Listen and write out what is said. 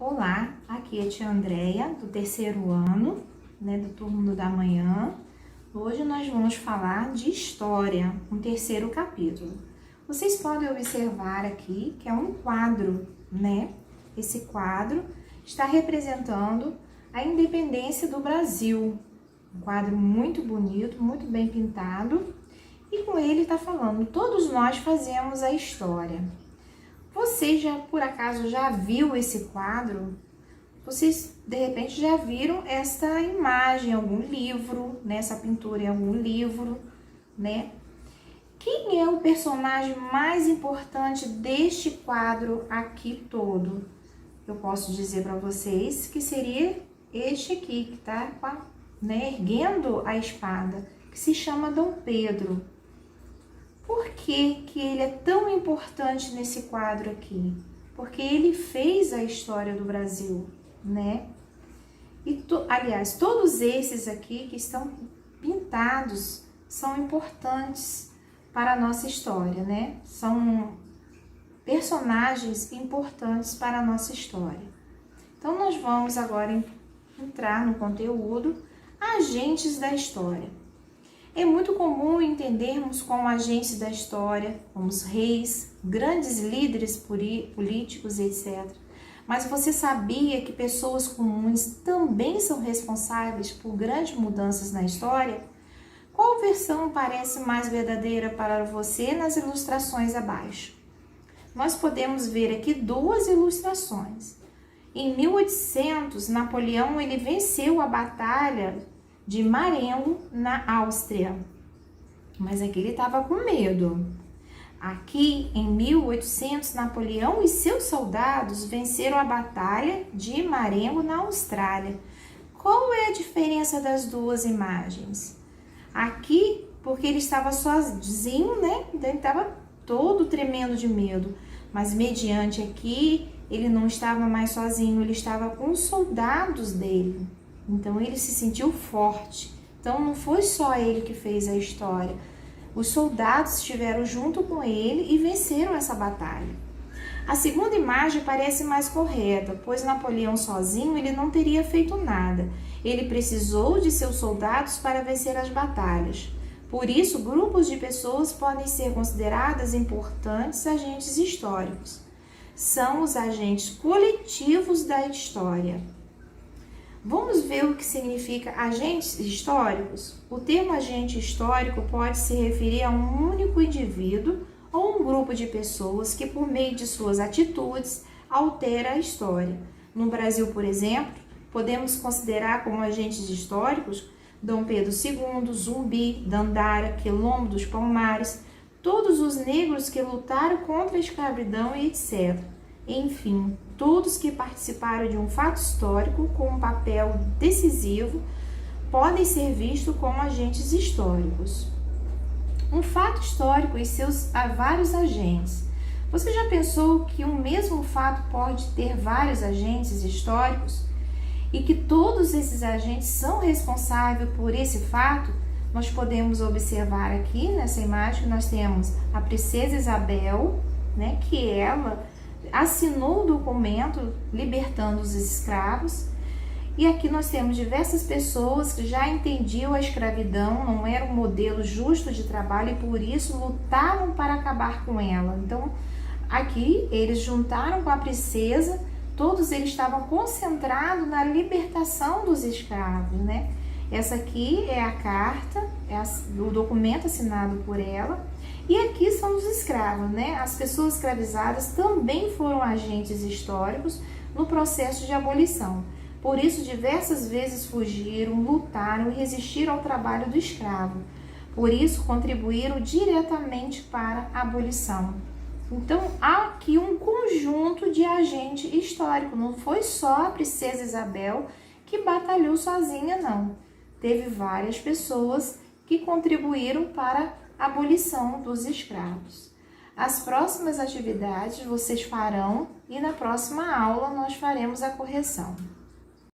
Olá, aqui é a tia Andréia, do terceiro ano, do turno da manhã. Hoje nós vamos falar de história, um terceiro capítulo. Vocês podem observar aqui que é um quadro, Esse quadro está representando a independência do Brasil. Um quadro muito bonito, muito bem pintado. E com ele está falando, todos nós fazemos a história. Você já, por acaso, já viu esse quadro? Vocês, de repente, já viram esta imagem em algum livro, essa pintura em algum livro, Quem é o personagem mais importante deste quadro aqui todo? Eu posso dizer para vocês que seria este aqui, que está erguendo a espada, que se chama Dom Pedro. Por que ele é tão importante nesse quadro aqui? Porque ele fez a história do Brasil, Aliás, todos esses aqui que estão pintados são importantes para a nossa história, São personagens importantes para a nossa história. Então, nós vamos agora entrar no conteúdo, agentes da história. É muito comum entendermos como agentes da história, como os reis, grandes líderes políticos, etc. Mas você sabia que pessoas comuns também são responsáveis por grandes mudanças na história? Qual versão parece mais verdadeira para você nas ilustrações abaixo? Nós podemos ver aqui duas ilustrações. Em 1800, Napoleão ele venceu a batalha de Marengo, na Áustria. Mas aqui ele estava com medo. Aqui, em 1800, Napoleão e seus soldados venceram a batalha de Marengo, na Austrália. Qual é a diferença das duas imagens? Aqui, porque ele estava sozinho, Então ele estava todo tremendo de medo. Mas mediante aqui, ele não estava mais sozinho, ele estava com os soldados dele. Então, ele se sentiu forte. Então, não foi só ele que fez a história. Os soldados estiveram junto com ele e venceram essa batalha. A segunda imagem parece mais correta, pois Napoleão sozinho ele não teria feito nada. Ele precisou de seus soldados para vencer as batalhas. Por isso, grupos de pessoas podem ser consideradas importantes agentes históricos. São os agentes coletivos da história. Vamos ver o que significa agentes históricos? O termo agente histórico pode se referir a um único indivíduo ou um grupo de pessoas que, por meio de suas atitudes, altera a história. No Brasil, por exemplo, podemos considerar como agentes históricos Dom Pedro II, Zumbi, Dandara, Quilombo dos Palmares, todos os negros que lutaram contra a escravidão e etc. Enfim, todos que participaram de um fato histórico com um papel decisivo podem ser vistos como agentes históricos. Um fato histórico e seus vários agentes. Você já pensou que um mesmo fato pode ter vários agentes históricos e que todos esses agentes são responsáveis por esse fato? Nós podemos observar aqui nessa imagem que nós temos a princesa Isabel, que ela assinou o documento libertando os escravos. E aqui nós temos diversas pessoas que já entendiam a escravidão, não era um modelo justo de trabalho e por isso lutaram para acabar com ela. Então, aqui eles juntaram com a princesa, todos eles estavam concentrados na libertação dos escravos, Essa aqui é a carta, o documento assinado por ela. E aqui são os escravos, As pessoas escravizadas também foram agentes históricos no processo de abolição. Por isso, diversas vezes fugiram, lutaram e resistiram ao trabalho do escravo. Por isso, contribuíram diretamente para a abolição. Então, há aqui um conjunto de agente histórico. Não foi só a princesa Isabel que batalhou sozinha, não. Teve várias pessoas que contribuíram para a abolição dos escravos. As próximas atividades vocês farão e na próxima aula nós faremos a correção.